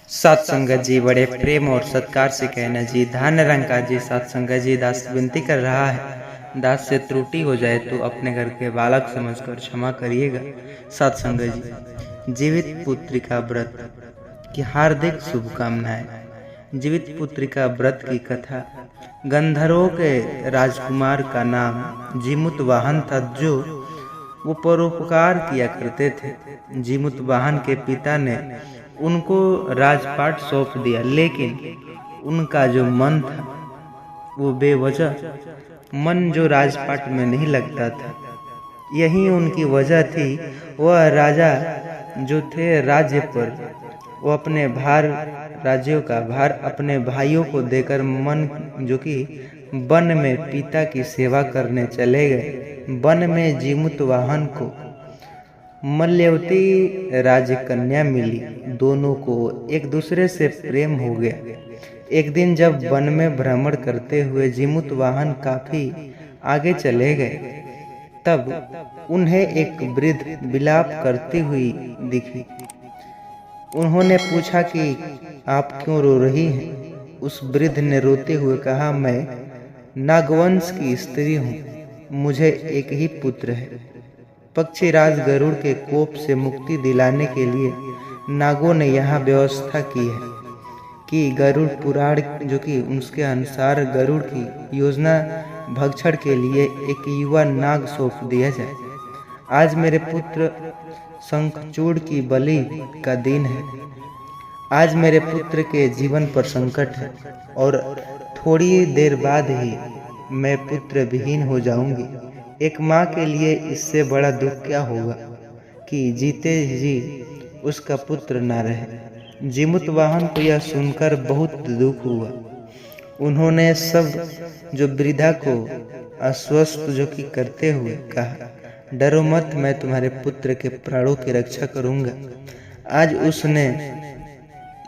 सात संगत जी बड़े प्रेम और सत्कार से कहना जी। धान्य रंका जी सात संगत जी दास विनती कर रहा है, दास से त्रुटि हो जाए तो अपने घर के बालक समझकर क्षमा करिएगा। सात संगत जी, जीवित पुत्रिका व्रत की हार्दिक शुभकामनाएं। जीवित पुत्रिका व्रत की कथा। गंधर्वों के राजकुमार का नाम जीमुत वाहन था, जो वो परोपकार किया करते थे। जीमुत वाहन के पिता ने उनको राजपाट सौंप दिया, लेकिन उनका जो मन था वो बेवजह मन जो राजपाट में नहीं लगता था। यही उनकी वजह थी। वह राजा जो थे राज्य पर, वो अपने राज्यों का भार अपने भाइयों को देकर मन जो कि वन में पिता की सेवा करने चले गए। वन में जीमुत वाहन को मल्यवती राजकन्या मिली। दोनों को एक दूसरे से प्रेम हो गया। एक दिन जब वन में भ्रमण करते हुए जीमुत वाहन काफी आगे चले गए, तब उन्हें एक वृद्ध विलाप करती हुई दिखी। उन्होंने पूछा कि आप क्यों रो रही हैं? उस वृद्ध ने रोते हुए कहा, मैं नागवंश की स्त्री हूँ, मुझे एक ही पुत्र है। पक्षीराज गरुड़ के कोप से मुक्ति दिलाने के लिए नागों ने यहाँ व्यवस्था की है कि गरुड़ पुराण जो कि उसके अनुसार गरुड़ की योजना भक्षण के लिए एक युवा नाग सौंप दिया जाए। आज मेरे पुत्र शंखचूड़ की बलि का दिन है। आज मेरे पुत्र के जीवन पर संकट है और थोड़ी देर बाद ही मैं पुत्र विहीन हो जाऊंगी। एक माँ के लिए इससे बड़ा दुख क्या होगा कि जीते जी उसका पुत्र न रहे। जीमुत वाहन को यह सुनकर बहुत दुख हुआ। उन्होंने सब जो वृद्धा को आश्वस्त जो कि करते हुए कहा, डरो मत, मैं तुम्हारे पुत्र के प्राणों की रक्षा करूंगा। आज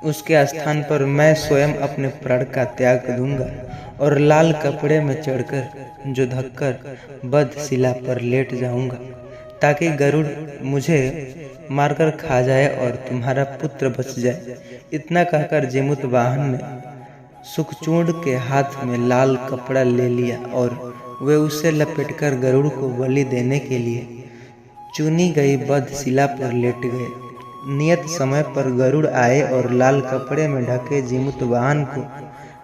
उसके स्थान पर मैं स्वयं अपने प्राण का त्याग दूंगा और लाल कपड़े में चढ़कर जो धक्कर बद शिला पर लेट जाऊंगा, ताकि गरुड़ मुझे मारकर खा जाए और तुम्हारा पुत्र बच जाए। इतना कहकर जीमुत वाहन ने सुखचूड़ के हाथ में लाल कपड़ा ले लिया और वे उसे लपेटकर गरुड़ को बलि देने के लिए चुनी गई बद शिला पर लेट गए। नियत समय पर गरुड़ आए और लाल कपड़े में ढके जीमुत वाहन को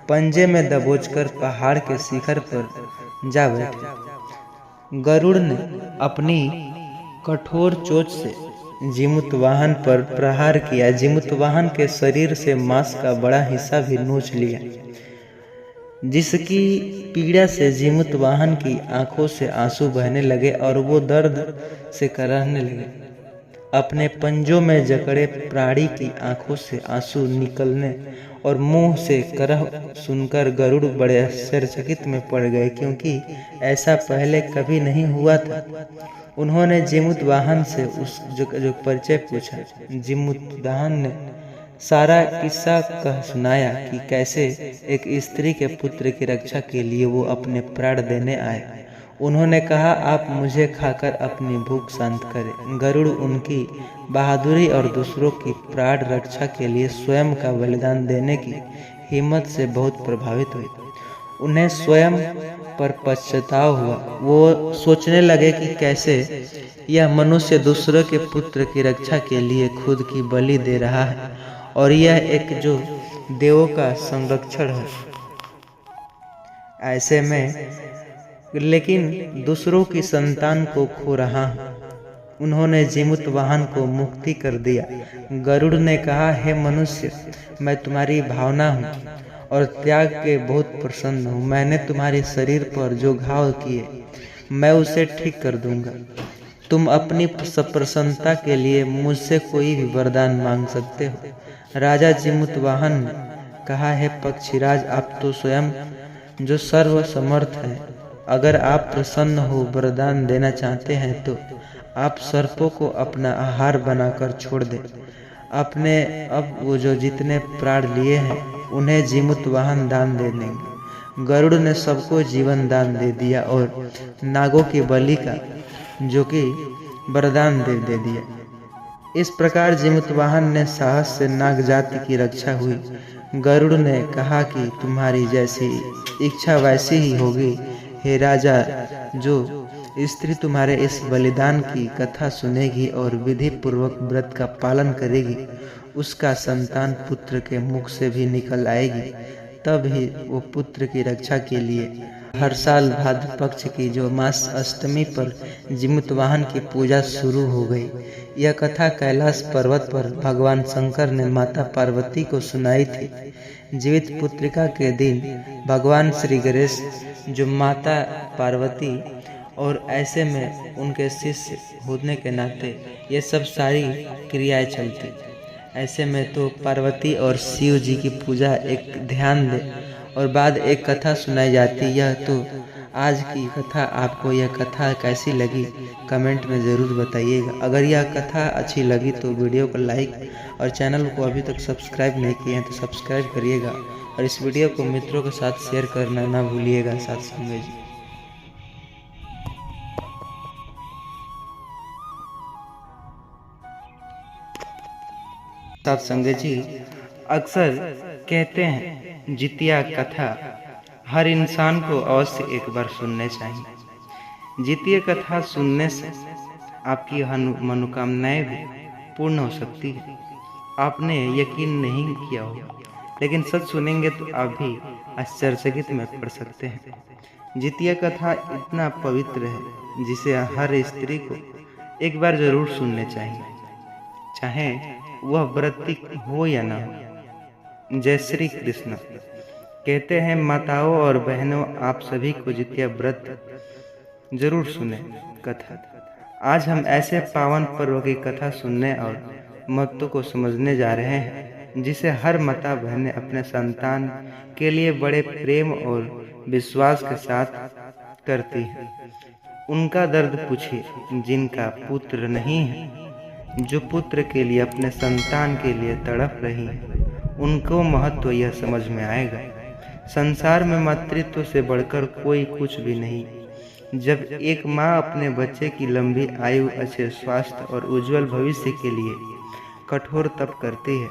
पंजे में दबोचकर पहाड़ के शिखर पर जा बैठे। गरुड़ ने अपनी कठोर चोंच से जीमुत वाहन पर प्रहार किया। जीमुत वाहन के शरीर से मांस का बड़ा हिस्सा भी नोच लिया, जिसकी पीड़ा से जीमुत वाहन की आंखों से आंसू बहने लगे और वो दर्द से कराहने लगे। अपने पंजों में जकड़े प्राणी की आंखों से आंसू निकलने और मुंह से करह सुनकर गरुड़ बड़े आश्चर्यचकित में पड़ गए, क्योंकि ऐसा पहले कभी नहीं हुआ था। उन्होंने जीमुत वाहन से उस जो परिचय पूछा। जीमुत वाहन ने सारा किस्सा कह सुनाया कि कैसे एक स्त्री के पुत्र की रक्षा के लिए वो अपने प्राण देने आए। उन्होंने कहा, आप मुझे खाकर अपनी भूख शांत करें। गरुड़ उनकी बहादुरी और दूसरों की प्राण रक्षा के लिए स्वयं का बलिदान देने की हिम्मत से बहुत प्रभावित हुए। उन्हें स्वयं पर पश्चाताप हुआ। वो सोचने लगे कि कैसे यह मनुष्य दूसरों के पुत्र की रक्षा के लिए खुद की बलि दे रहा है, और यह एक जो देवों का संरक्षण है। ऐसे में लेकिन दूसरों की संतान को खो रहा हूँ। उन्होंने जीमुत वाहन को मुक्ति कर दिया। गरुड़ ने कहा, हे मनुष्य, मैं तुम्हारी भावना हूँ और त्याग के बहुत प्रसन्न हूँ। मैंने तुम्हारे शरीर पर जो घाव किए, मैं उसे ठीक कर दूंगा। तुम अपनी प्रसन्नता के लिए मुझसे कोई भी वरदान मांग सकते हो। राजा जीमुत वाहन ने कहा, हे पक्षीराज, आप तो स्वयं जो सर्वसमर्थ हैं, अगर आप प्रसन्न हो वरदान देना चाहते हैं तो आप सर्पों को अपना आहार बनाकर छोड़ दें। आपने अब वो जो जितने प्राण लिए हैं उन्हें जीमुत वाहन दान दे देंगे। गरुड़ ने सबको जीवन दान दे दिया और नागों की बलि का जो कि वरदान दे दिया। इस प्रकार जिमुतवाहन ने साहस से नाग जाति की रक्षा हुई। गरुड़ ने कहा कि तुम्हारी जैसी इच्छा वैसी ही होगी हे राजा। जो स्त्री तुम्हारे इस बलिदान की कथा सुनेगी और विधि पूर्वक व्रत का पालन करेगी, उसका संतान पुत्र के मुख से भी निकल आएगी। तब ही वो पुत्र की रक्षा के लिए हर साल भाद्र पक्ष की जो मास अष्टमी पर जिमुतवाहन की पूजा शुरू हो गई। यह कथा कैलाश पर्वत पर भगवान शंकर ने माता पार्वती को सुनाई थी। जीवित पुत्रिका के दिन भगवान श्री गणेश जो माता पार्वती और ऐसे में उनके शिष्य होने के नाते ये सब सारी क्रियाएं चलती। ऐसे में तो पार्वती और शिव जी की पूजा एक ध्यान दे और बाद एक कथा सुनाई जाती। यह तो आज की कथा। आपको यह कथा कैसी लगी कमेंट में ज़रूर बताइएगा। अगर यह कथा अच्छी लगी तो वीडियो को लाइक और चैनल को अभी तक सब्सक्राइब नहीं किए हैं तो सब्सक्राइब करिएगा और इस वीडियो को मित्रों के साथ शेयर करना ना भूलिएगा। साथ संगे जी अक्सर कहते हैं जितिया कथा हर इंसान को अवश्य एक बार सुनने चाहिए। जितिया कथा सुनने से आपकी मनोकामनाएं भी पूर्ण हो सकती है। आपने यकीन नहीं किया होगा, लेकिन सच सुनेंगे तो आप भी आश्चर्यचकित में पड़ सकते हैं। जितिया कथा इतना पवित्र है जिसे हर स्त्री को एक बार जरूर सुनने चाहिए, चाहे वह व्रती हो या ना हो। जय श्री कृष्ण। कहते हैं माताओं और बहनों, आप सभी को जितिया व्रत जरूर सुने कथा। आज हम ऐसे पावन पर्व की कथा सुनने और महत्व को समझने जा रहे हैं जिसे हर माता बहनें अपने संतान के लिए बड़े प्रेम और विश्वास के साथ करती हैं। उनका दर्द पूछिए जिनका पुत्र नहीं है, जो पुत्र के लिए अपने संतान के लिए तड़प रही है, उनको महत्व यह समझ में आएगा। संसार में मातृत्व से बढ़कर कोई कुछ भी नहीं। जब एक माँ अपने बच्चे की लंबी आयु, अच्छे स्वास्थ्य और उज्जवल भविष्य के लिए कठोर तप करती है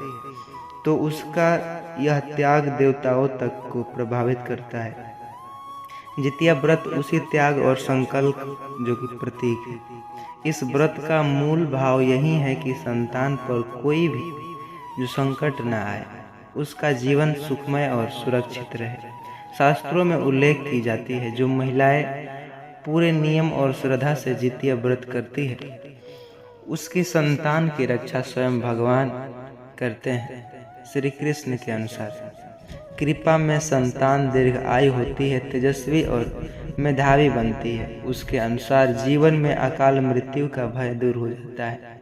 तो उसका यह त्याग देवताओं तक को प्रभावित करता है। जितिया व्रत उसी त्याग और संकल्प जो कि प्रतीक है। इस व्रत का मूल भाव यही है कि संतान पर कोई भी जो संकट न आए, उसका जीवन सुखमय और सुरक्षित रहे। शास्त्रों में उल्लेख की जाती है जो महिलाएं पूरे नियम और श्रद्धा से जितिया व्रत करती है, उसकी संतान की रक्षा स्वयं भगवान करते हैं। श्री कृष्ण के अनुसार कृपा में संतान दीर्घ आयु होती है, तेजस्वी और मेधावी बनती है। उसके अनुसार जीवन में अकाल मृत्यु का भय दूर हो जाता है।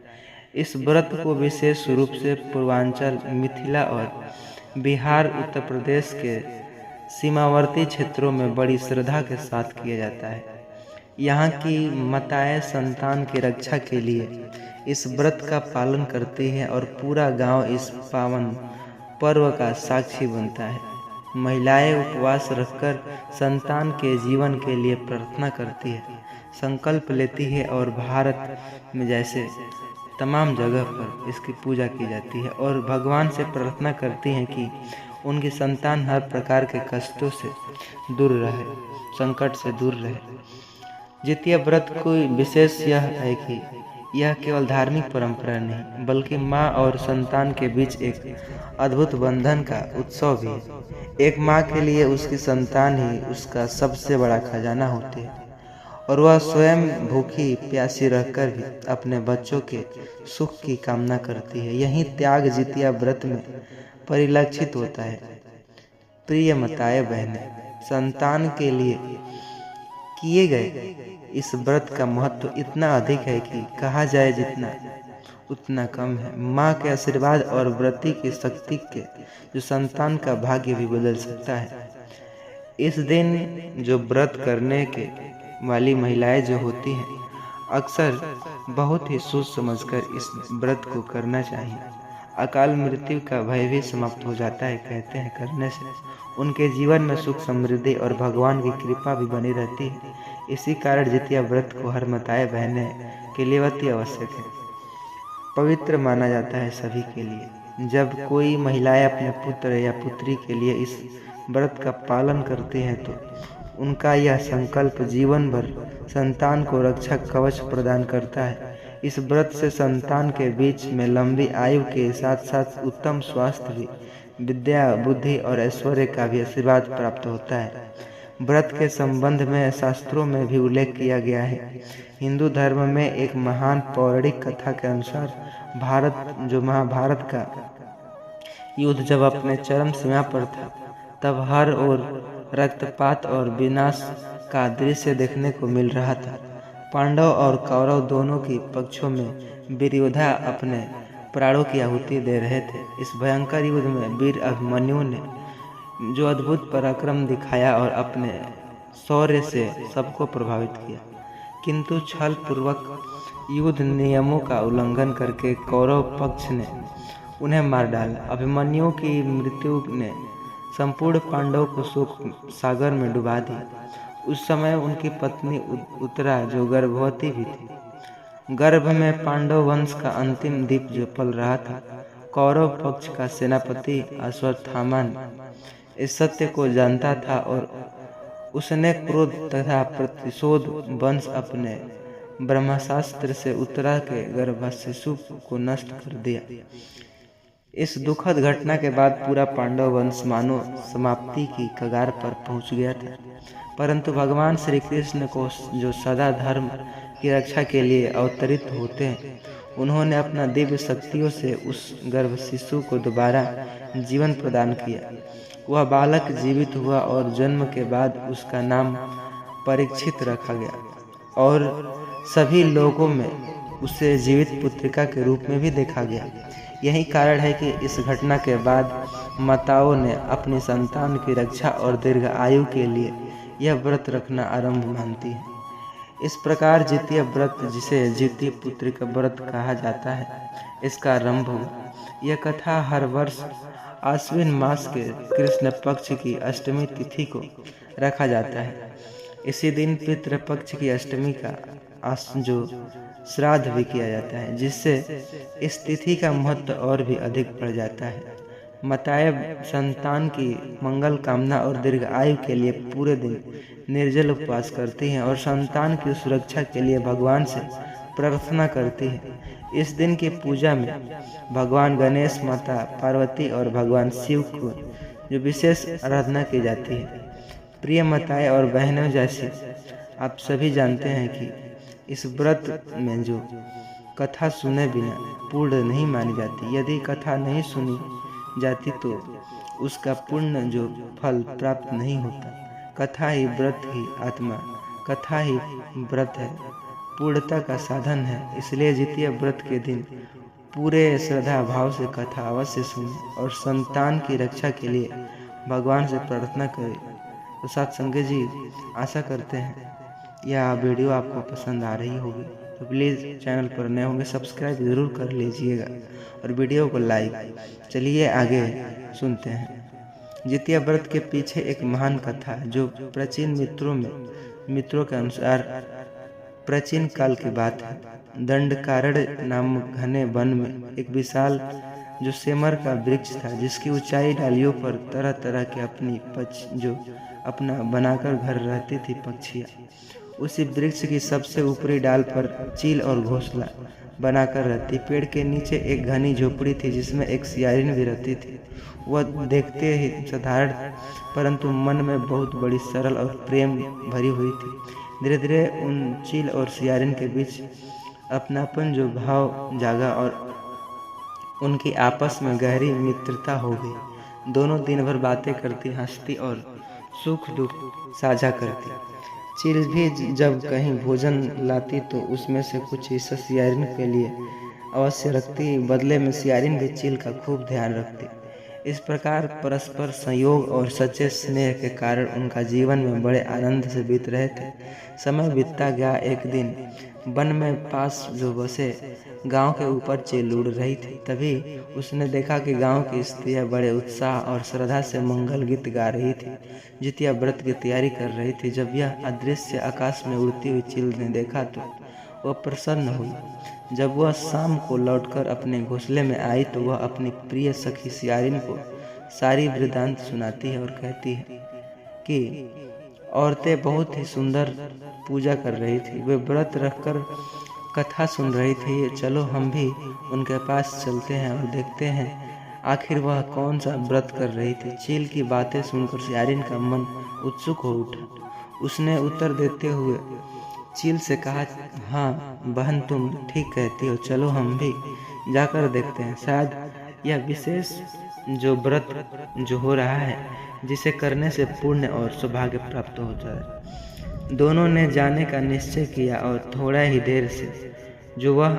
इस व्रत को विशेष रूप से पूर्वांचल, मिथिला और बिहार, उत्तर प्रदेश के सीमावर्ती क्षेत्रों में बड़ी श्रद्धा के साथ किया जाता है। यहाँ की माताएं संतान की रक्षा के लिए इस व्रत का पालन करती हैं और पूरा गांव इस पावन पर्व का साक्षी बनता है। महिलाएं उपवास रखकर संतान के जीवन के लिए प्रार्थना करती है, संकल्प लेती है और भारत में जैसे तमाम जगह पर इसकी पूजा की जाती है और भगवान से प्रार्थना करती हैं कि उनकी संतान हर प्रकार के कष्टों से दूर रहे, संकट से दूर रहे। जितिया व्रत को विशेष यह है कि यह केवल धार्मिक परंपरा नहीं बल्कि माँ और संतान के बीच एक अद्भुत बंधन का उत्सव भी है। एक माँ के लिए उसकी संतान ही उसका सबसे बड़ा खजाना होती है और वह स्वयं भूखी प्यासी रहकर भी अपने बच्चों के सुख की कामना करती है। यही त्याग जितिया व्रत में परिलक्षित होता है। प्रिय माताएं बहनें, संतान के लिए किए गए इस व्रत का महत्व इतना अधिक है कि कहा जाए जितना उतना कम है। माँ के आशीर्वाद और व्रती की शक्ति के जो संतान का भाग्य भी बदल सकता है। इस दिन जो व्रत करने के वाली महिलाएं जो होती हैं, अक्सर बहुत ही सोच समझकर इस व्रत को करना चाहिए। अकाल मृत्यु का भय भी समाप्त हो जाता है। कहते हैं करने से उनके जीवन में सुख समृद्धि और भगवान की कृपा भी बनी रहती है। इसी कारण जितिया व्रत को हर माताएं बहनें के लिए अति आवश्यक है। पवित्र माना जाता है सभी के लिए। जब कोई महिलाएं अपने पुत्र या पुत्री के लिए इस व्रत का पालन करती हैं तो उनका यह संकल्प जीवन भर संतान को रक्षा कवच प्रदान करता है। इस व्रत से संतान के बीच में लंबी आयु के साथ साथ उत्तम स्वास्थ्य भी, विद्या, बुद्धि और ऐश्वर्य का भी आशीर्वाद प्राप्त होता है। व्रत के संबंध में शास्त्रों में भी उल्लेख किया गया है। हिंदू धर्म में एक महान पौराणिक कथा के अनुसार महाभारत का युद्ध जब अपने चरम सीमा पर था, तब हर ओर रक्तपात और विनाश का दृश्य देखने को मिल रहा था। पांडव और कौरव दोनों की पक्षों में वीर योद्धा अपने प्राणों की आहुति दे रहे थे। इस भयंकर युद्ध में वीर अभिमन्यु ने जो अद्भुत पराक्रम दिखाया और अपने शौर्य से सबको प्रभावित किया, किंतु छल पूर्वक युद्ध नियमों का उल्लंघन करके कौरव पक्ष ने उन्हें मार डाला। अभिमन्यु की मृत्यु ने संपूर्ण पांडवों को शोक सागर में डुबा दी। उस समय उनकी पत्नी उत्तरा जो गर्भवती भी थी, गर्भ में पांडव वंश का अंतिम दीप जो पल रहा था। कौरव पक्ष का सेनापति अश्वत्थामा इस सत्य को जानता था और उसने क्रोध तथा प्रतिशोध वंश अपने ब्रह्मास्त्र से उत्तरा के गर्भ शिशु को नष्ट कर दिया। इस दुखद घटना के बाद पूरा पांडव वंश मानो समाप्ति की कगार पर पहुंच गया था, परंतु भगवान श्री कृष्ण को जो सदा धर्म की रक्षा के लिए अवतरित होते हैं, उन्होंने अपना दिव्य शक्तियों से उस गर्भ शिशु को दोबारा जीवन प्रदान किया। वह बालक जीवित हुआ और जन्म के बाद उसका नाम परीक्षित रखा गया और सभी लोगों में उसे जीवित पुत्रिका के रूप में भी देखा गया। यही कारण है कि इस घटना के बाद माताओं ने अपनी संतान की रक्षा और दीर्घ आयु के लिए यह व्रत रखना आरंभ मानती है। इस प्रकार जितिया व्रत, जिसे जिति पुत्री का व्रत कहा जाता है, इसका आरंभ हुआ। यह कथा हर वर्ष आश्विन मास के कृष्ण पक्ष की अष्टमी तिथि को रखा जाता है। इसी दिन पितृपक्ष की अष्टमी का जो श्राद्ध भी किया जाता है, जिससे इस तिथि का महत्व और भी अधिक बढ़ जाता है। माताएं संतान की मंगल कामना और दीर्घ आयु के लिए पूरे दिन निर्जल उपवास करती हैं और संतान की सुरक्षा के लिए भगवान से प्रार्थना करती हैं। इस दिन की पूजा में भगवान गणेश, माता पार्वती और भगवान शिव को जो विशेष आराधना की जाती है। प्रिय माताएं और बहनों, जैसे आप सभी जानते हैं कि इस व्रत में जो कथा सुने बिना पूर्ण नहीं मानी जाती। यदि कथा नहीं सुनी जाती तो उसका पूर्ण जो फल प्राप्त नहीं होता। कथा ही व्रत ही आत्मा, कथा ही व्रत है, पूर्णता का साधन है। इसलिए जितिया व्रत के दिन पूरे श्रद्धा भाव से कथा अवश्य सुने और संतान की रक्षा के लिए भगवान से प्रार्थना करें। तो साथ संगत जी, आशा करते हैं यह वीडियो आपको पसंद आ रही होगी, तो प्लीज़ चैनल पर नए होंगे सब्सक्राइब ज़रूर कर लीजिएगा और वीडियो को लाइक। चलिए आगे सुनते हैं। जितिया व्रत के पीछे एक महान कथा है जो प्राचीन मित्रों के अनुसार प्राचीन काल की बात है। दंडकारण्य नामक घने वन में एक विशाल जो सेमर का वृक्ष था, जिसकी ऊंचाई डालियों पर तरह तरह के अपना बनाकर घर रहती थी पक्षियाँ। उसी वृक्ष की सबसे ऊपरी डाल पर चील और घोंसला बनाकर रहती। पेड़ के नीचे एक घनी झोपड़ी थी जिसमें एक सियारिन भी रहती थी। वह देखते ही साधारण परंतु मन में बहुत बड़ी सरल और प्रेम भरी हुई थी। धीरे धीरे उन चील और सियारिन के बीच अपनापन जो भाव जागा और उनकी आपस में गहरी मित्रता हो गई। दोनों दिन भर बातें करती, हंसती और सुख दुख साझा करती। चील भी जब कहीं भोजन लाती तो उसमें से कुछ हिस्सा सियारिन के लिए अवश्य रखती। बदले में सियारिन भी चील का खूब ध्यान रखती। इस प्रकार परस्पर संयोग और सच्चे स्नेह के कारण उनका जीवन में बड़े आनंद से बीत रहे थे। समय बीतता गया। एक दिन वन में पास जो बसे गांव के ऊपर चील उड़ रही थी। तभी उसने देखा कि गांव की स्त्रियां बड़े उत्साह और श्रद्धा से मंगल गीत गा रही थी, जितिया व्रत की तैयारी कर रही थी। जब यह अदृश्य आकाश में उड़ती हुई चील ने देखा तो वह प्रसन्न हुई। जब वह शाम को लौटकर अपने घोंसले में आई तो वह अपनी प्रिय सखी सियारिन को सारी वृत्तांत सुनाती है और कहती है कि औरतें बहुत ही सुंदर पूजा कर रही थी, वे व्रत रखकर कथा सुन रही थी। चलो हम भी उनके पास चलते हैं और देखते हैं आखिर वह कौन सा व्रत कर रही थी। चील की बातें सुनकर सियारिन का मन उत्सुक हो उठा। उसने उत्तर देते हुए चील से कहा, हाँ बहन तुम ठीक कहती हो, चलो हम भी जाकर देखते हैं। शायद यह विशेष जो व्रत जो हो रहा है जिसे करने से पुण्य और सौभाग्य प्राप्त हो जाए। दोनों ने जाने का निश्चय किया और थोड़ा ही देर से जो वह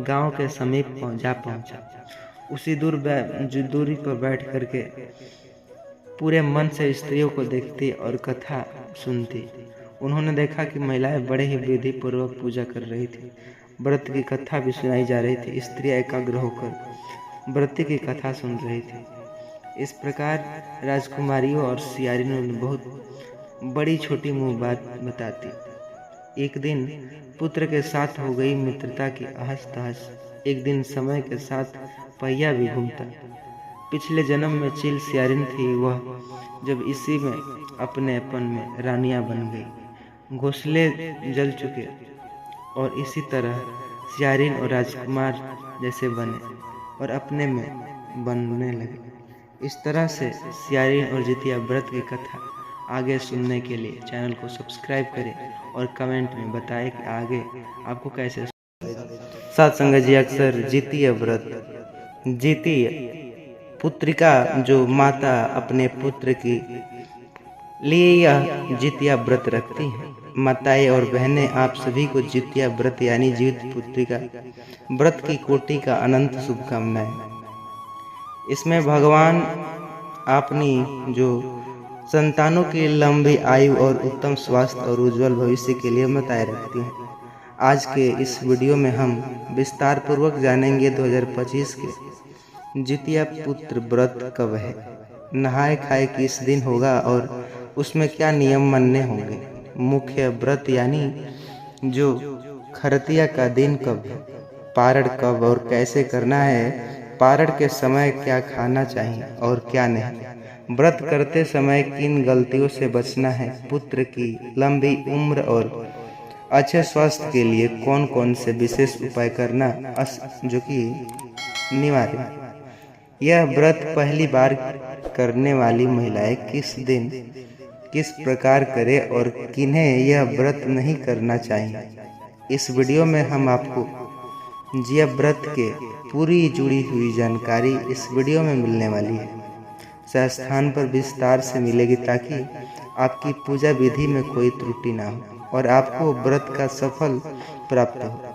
गांव के समीप पहुंचा। उसी दूरी पर बैठ करके पूरे मन से स्त्रियों को देखती और कथा सुनती। उन्होंने देखा कि महिलाएं बड़े ही विधि पूर्वक पूजा कर रही थी। व्रत की कथा भी सुनाई जा रही थी। स्त्रियां एकाग्र होकर व्रत की कथा सुन रही थी। इस प्रकार राजकुमारियों और सियारिनों ने बहुत बड़ी छोटी मुँह बात बताती। एक दिन पुत्र के साथ हो गई मित्रता की अहस तहस। एक दिन समय के साथ पहिया भी घूमता। पिछले जन्म में चील सियारिन थी, वह जब इसी में अपनेपन में रानियां बन गई। घोंसले जल चुके और इसी तरह सियारिन और राजकुमार जैसे बने और अपने में बनने लगे। इस तरह से सियारिन और जितिया व्रत की कथा आगे सुनने के लिए चैनल को सब्सक्राइब करें और कमेंट में बताएं कि आगे आपको कैसे। साथ संगत जी, अक्सर जितिया व्रत, जितिया पुत्रिका जो माता अपने पुत्र की लिए यह जितिया व्रत रखती हैं। माताएं और बहनें, आप सभी को जितिया व्रत यानी जीवित पुत्रिका व्रत की कोटि का अनंत शुभकामनाएं। इसमें भगवान अपनी जो संतानों की लंबी आयु और उत्तम स्वास्थ्य और उज्जवल भविष्य के लिए मताएं रखती हैं। आज के इस वीडियो में हम विस्तार पूर्वक जानेंगे 2025 के जितिया पुत्र व्रत कब है, नहाए खाए किस दिन होगा और उसमें क्या नियम मानने होंगे। मुख्य व्रत यानी जो खरतिया का दिन कब है, पारण कब और कैसे करना है, पारण के समय क्या खाना चाहिए और क्या नहीं, व्रत करते समय किन गलतियों से बचना है, पुत्र की लंबी उम्र और अच्छे स्वास्थ्य के लिए कौन कौन से विशेष उपाय करना जो कि अनिवार्य। यह व्रत पहली बार करने वाली महिलाएं किस दिन किस प्रकार करें और किन्हें यह व्रत नहीं करना चाहिए। इस वीडियो में हम आपको जितिया व्रत के पूरी जुड़ी हुई जानकारी इस वीडियो में मिलने वाली है। स्थान पर विस्तार से मिलेगी ताकि आपकी पूजा विधि में कोई त्रुटि ना हो और आपको व्रत का सफल प्राप्त हो।